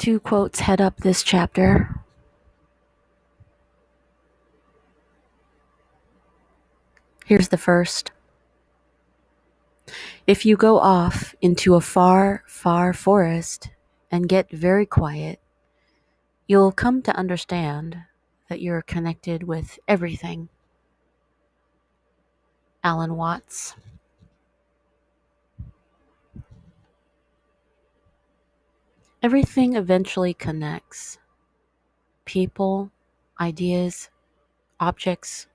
Two quotes head up this chapter. Here's the first. If you go off into a far, far forest and get very quiet, you'll come to understand that you're connected with everything. Alan Watts. Everything eventually connects. People, ideas, objects.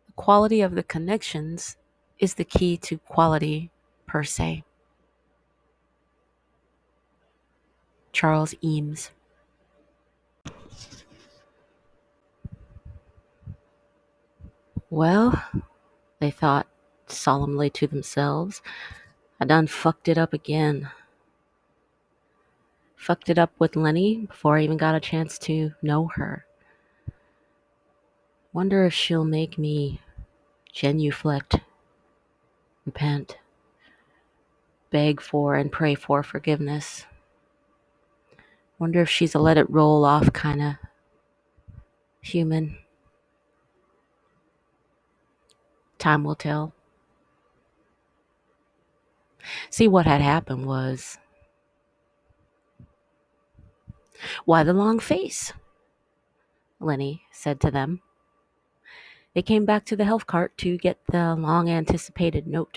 The quality of the connections is the key to quality per se. Charles Eames. Well, they thought solemnly to themselves, I done fucked it up again. Fucked it up with Lenny before I even got a chance to know her. Wonder if she'll make me genuflect, repent, beg for and pray for forgiveness. Wonder if she's a let it roll off kind of human. Time will tell. See, what had happened was, why the long face? Lenny said to them. They came back to the health cart to get the long-anticipated note.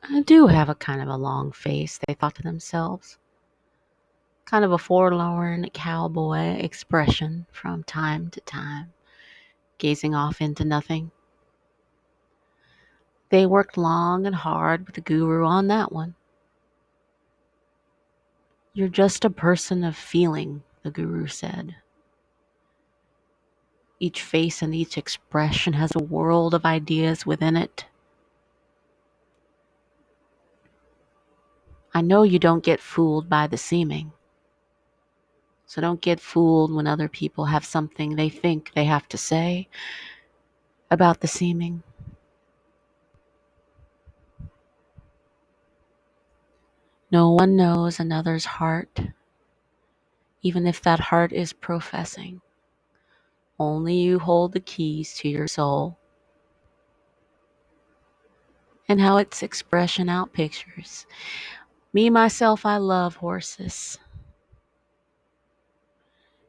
I do have a kind of a long face, they thought to themselves. Kind of a forlorn cowboy expression from time to time, gazing off into nothing. They worked long and hard with the guru on that one. You're just a person of feeling, the guru said. Each face and each expression has a world of ideas within it. I know you don't get fooled by the seeming. So don't get fooled when other people have something they think they have to say about the seeming. No one knows another's heart, even if that heart is professing. Only you hold the keys to your soul and how its expression outpictures. Me, myself, I love horses.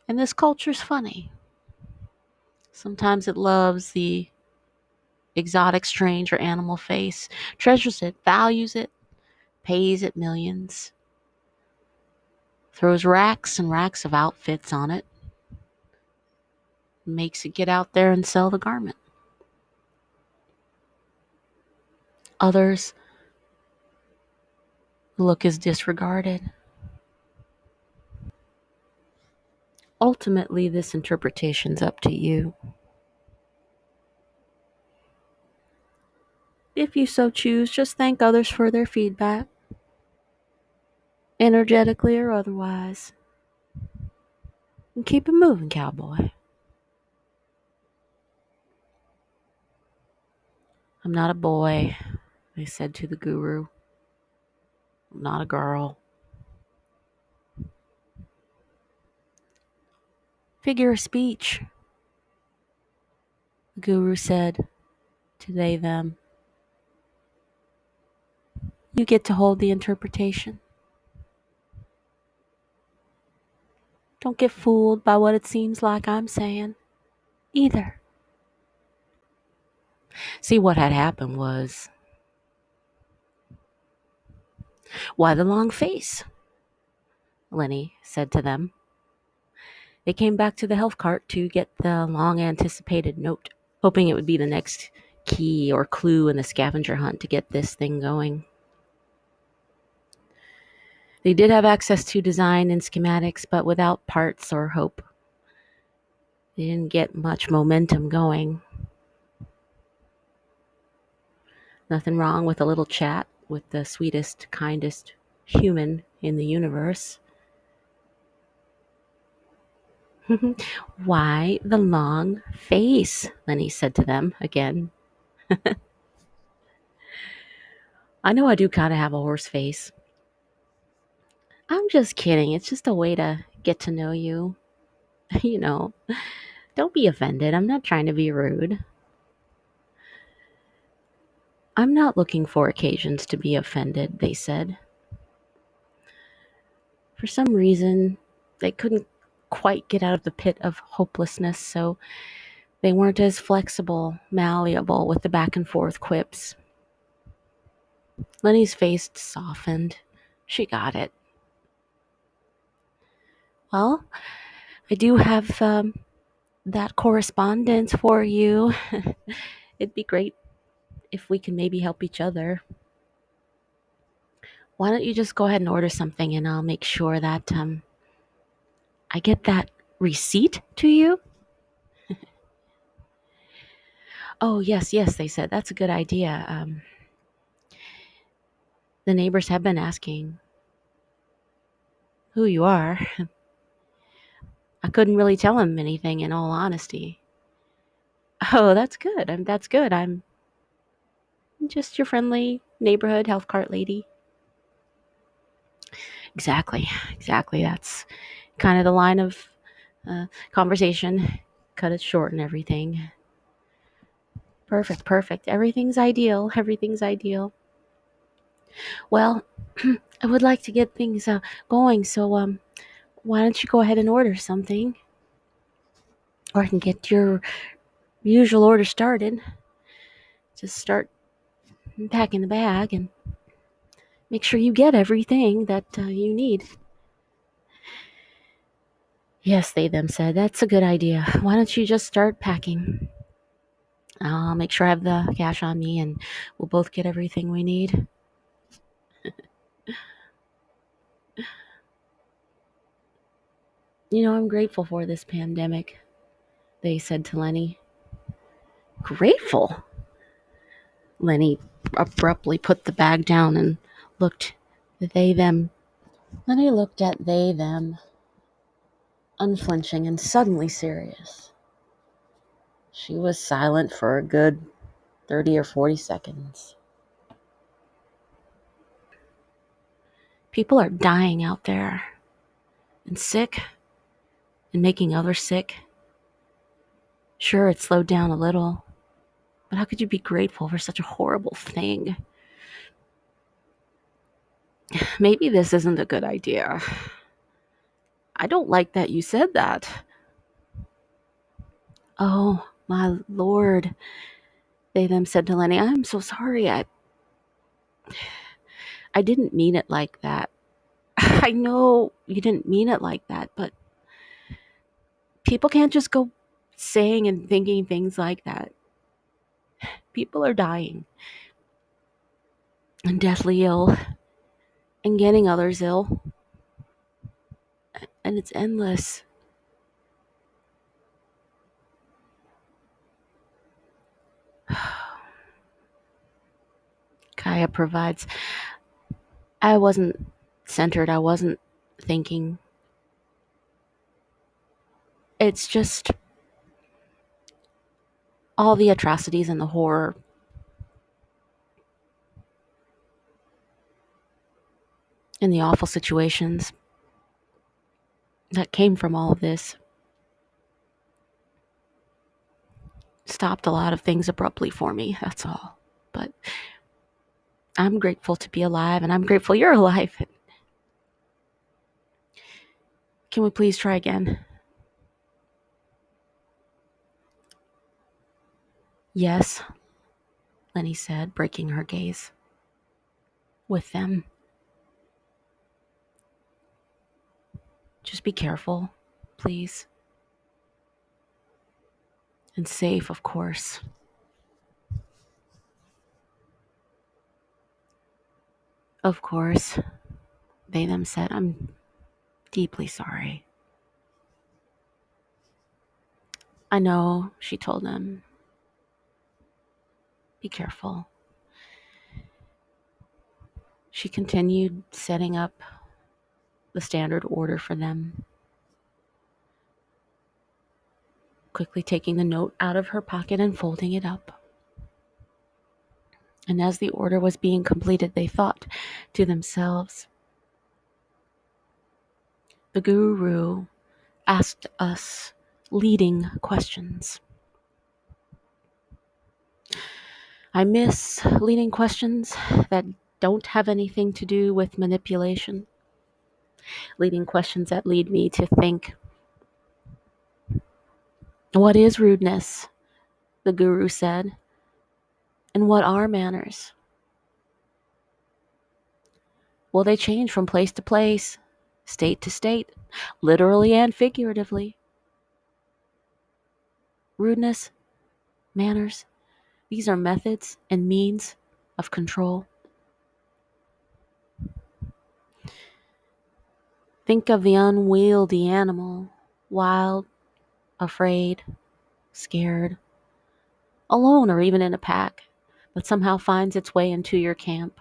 And this culture's funny. Sometimes it loves the exotic, strange, or animal face, treasures it, values it, pays it millions, throws racks and racks of outfits on it, makes it get out there and sell the garment. Others, the look is disregarded. Ultimately, this interpretation's up to you. If you so choose, just thank others for their feedback, energetically or otherwise, and keep it moving, cowboy. I'm not a boy, they said to the guru. I'm not a girl. Figure of speech, the guru said to they, them. You get to hold the interpretation. Don't get fooled by what it seems like I'm saying, either. See, what had happened was, why the long face? Lenny said to them. They came back to the health cart to get the long-anticipated note, hoping it would be the next key or clue in the scavenger hunt to get this thing going. They did have access to design and schematics, but without parts or hope. They didn't get much momentum going. Nothing wrong with a little chat with the sweetest, kindest human in the universe. Why the long face? Lenny said to them again. I know I do kind of have a horse face. I'm just kidding. It's just a way to get to know you. You know, don't be offended. I'm not trying to be rude. I'm not looking for occasions to be offended, they said. For some reason, they couldn't quite get out of the pit of hopelessness, so they weren't as flexible, malleable with the back and forth quips. Lenny's face softened. She got it. Well, I do have that correspondence for you. It'd be great if we can maybe help each other. Why don't you just go ahead and order something and I'll make sure that I get that receipt to you? Oh, yes, yes, they said. That's a good idea. The neighbors have been asking who you are. I couldn't really tell them anything in all honesty. Oh, that's good. That's good. I'm just your friendly neighborhood health cart lady. Exactly. Exactly. That's kind of the line of conversation. Cut it short and everything. Perfect. Perfect. Everything's ideal. Everything's ideal. Well, I would like to get things going. So, why don't you go ahead and order something? Or I can get your usual order started. Just start packing the bag and make sure you get everything that you need. Yes, they them said. That's a good idea. Why don't you just start packing? I'll make sure I have the cash on me and we'll both get everything we need. You know, I'm grateful for this pandemic, they said to Lenny. Grateful? Lenny abruptly put the bag down and looked they them. Lenny looked at they them, unflinching and suddenly serious. She was silent for a good 30 or 40 seconds. People are dying out there and sick and making others sick. Sure, it slowed down a little, but how could you be grateful for such a horrible thing? Maybe this isn't a good idea. I don't like that you said that. Oh, my lord, they them said to Lenny. I'm so sorry. I didn't mean it like that. I know you didn't mean it like that, but people can't just go saying and thinking things like that. People are dying and deathly ill and getting others ill, and it's endless. Kaya provides. I wasn't centered. I wasn't thinking. It's just all the atrocities and the horror and the awful situations that came from all of this stopped a lot of things abruptly for me. That's all. But I'm grateful to be alive, and I'm grateful you're alive. Can we please try again? Yes, Lenny said, breaking her gaze. With them. Just be careful, please. And safe, of course. Of course, they them said. I'm deeply sorry. I know, she told them. Be careful. She continued setting up the standard order for them, quickly taking the note out of her pocket and folding it up. And as the order was being completed, they thought to themselves, The guru asked us leading questions. I miss leading questions that don't have anything to do with manipulation. Leading questions that lead me to think, what is rudeness? The guru said. And what are manners? Well, they change from place to place, state to state, literally and figuratively. Rudeness, manners, these are methods and means of control. Think of the unwieldy animal, wild, afraid, scared, alone or even in a pack, but somehow finds its way into your camp.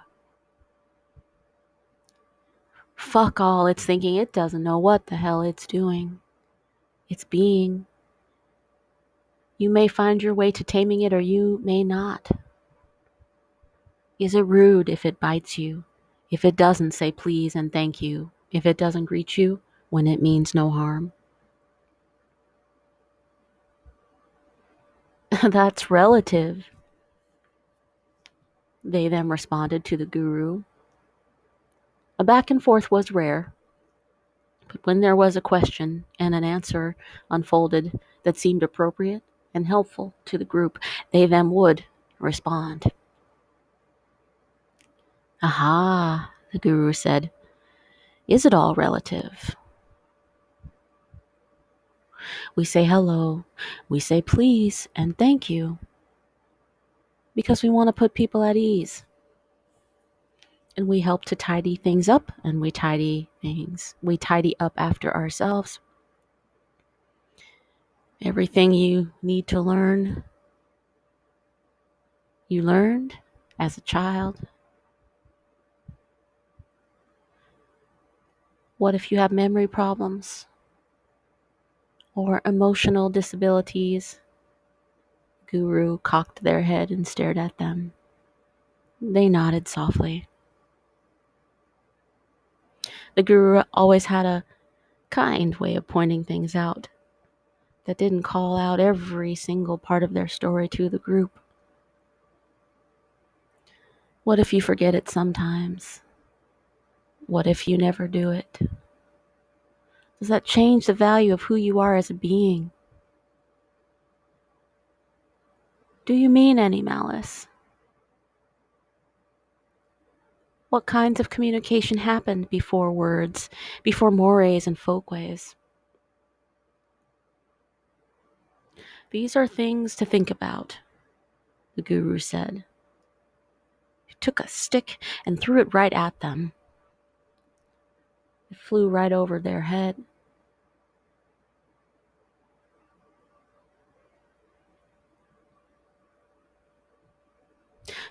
Fuck all it's thinking, it doesn't know what the hell it's doing. It's being. You may find your way to taming it or you may not. Is it rude if it bites you? If it doesn't say please and thank you? If it doesn't greet you when it means no harm? That's relative, they then responded to the guru. A back and forth was rare, but when there was a question and an answer unfolded that seemed appropriate and helpful to the group, they then would respond. Aha, the guru said. Is it all relative? We say hello, we say please and thank you because we want to put people at ease. And we help to tidy things up and we tidy up after ourselves. Everything you need to learn, you learned as a child. What if you have memory problems or emotional disabilities? Guru cocked their head and stared at them. They nodded softly. The guru always had a kind way of pointing things out that didn't call out every single part of their story to the group. What if you forget it sometimes? What if you never do it? Does that change the value of who you are as a being? Do you mean any malice? What kinds of communication happened before words, before mores and folkways? These are things to think about, the guru said. He took a stick and threw it right at them. It flew right over their head.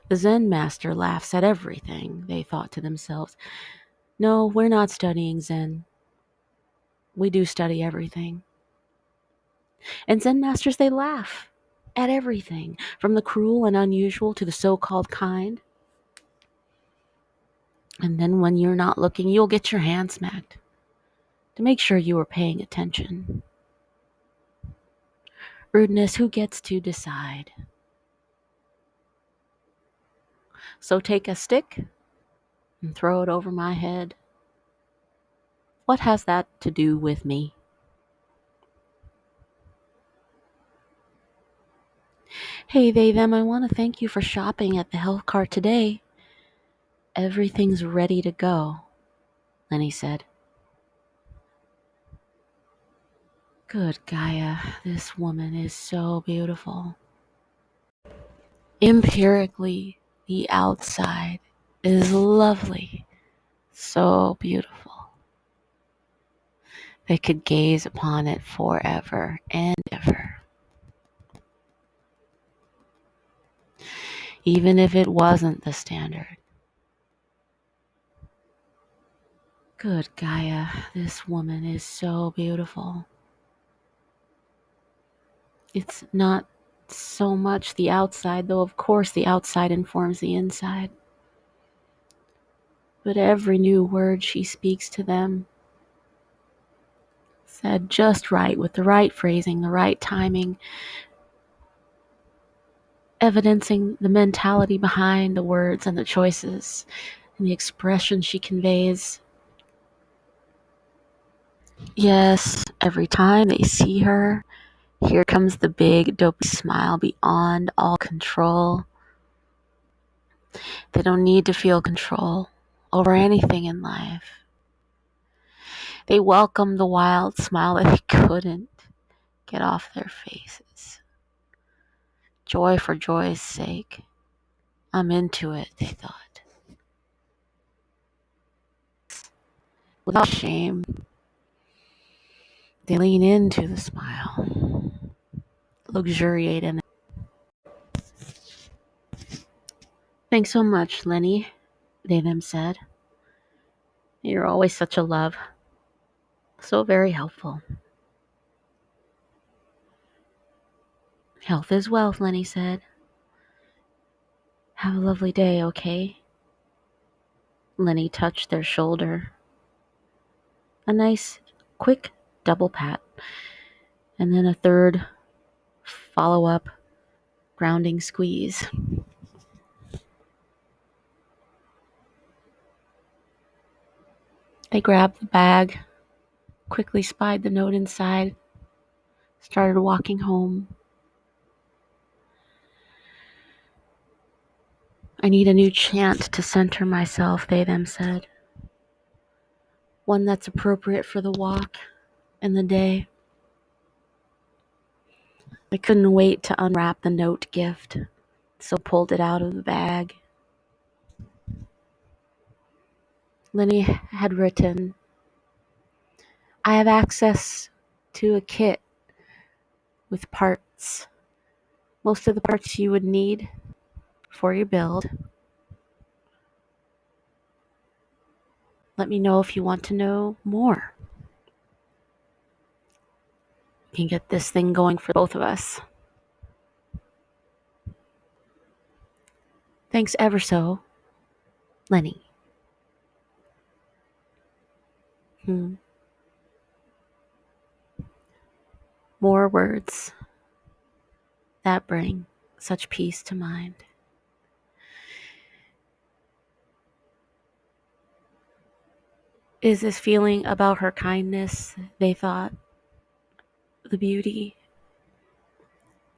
The Zen master laughs at everything, they thought to themselves. No, we're not studying Zen. We do study everything. And Zen masters, they laugh at everything, from the cruel and unusual to the so-called kind. And then when you're not looking, you'll get your hand smacked to make sure you are paying attention. Rudeness, who gets to decide? So take a stick and throw it over my head. What has that to do with me? Hey, they, them, I want to thank you for shopping at the health cart today. Everything's ready to go, Lenny said. Good Gaia, this woman is so beautiful. Empirically, the outside is lovely, so beautiful. They could gaze upon it forever and ever. Even if it wasn't the standard. Good Gaia, this woman is so beautiful. It's not so much the outside, though of course the outside informs the inside. But every new word she speaks to them, said just right, with the right phrasing, the right timing, evidencing the mentality behind the words and the choices and the expression she conveys. Yes, every time they see her, here comes the big, dopey smile beyond all control. They don't need to feel control over anything in life. They welcome the wild smile that they couldn't get off their faces. Joy for joy's sake. I'm into it, they thought. Without shame, they lean into the smile, luxuriate in it. Thanks so much, Lenny, they them said. You're always such a love. So very helpful. Health is wealth, Lenny said. Have a lovely day, okay? Lenny touched their shoulder. A nice, quick double pat, and then a third follow-up grounding squeeze. They grabbed the bag, quickly spied the note inside, started walking home. I need a new chant to center myself, they them said. One that's appropriate for the walk and the day. I couldn't wait to unwrap the note gift, so pulled it out of the bag. Lenny had written, I have access to a kit with parts. Most of the parts you would need for your build. Let me know if you want to know more. We can get this thing going for both of us. Thanks ever so, Lenny. More words that bring such peace to mind. Is this feeling about her kindness, they thought, the beauty,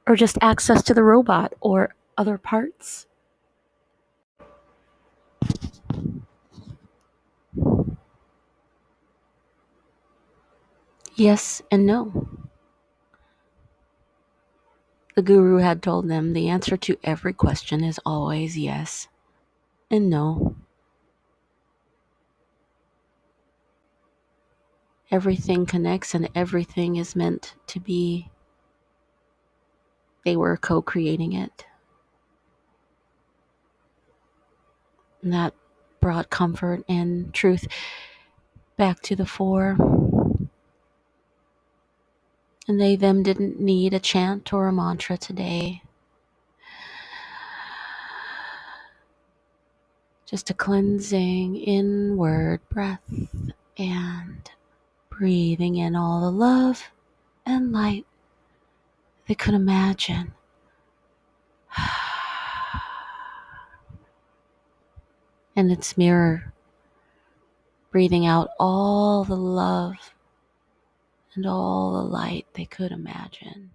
or just access to the robot or other parts? Yes and no. The guru had told them the answer to every question is always yes and no. Everything connects and everything is meant to be. They were co-creating it. And that brought comfort and truth back to the fore. And they them didn't need a chant or a mantra today. Just a cleansing inward breath and breathing in all the love and light they could imagine. And its mirror, breathing out all the love and all the light they could imagine.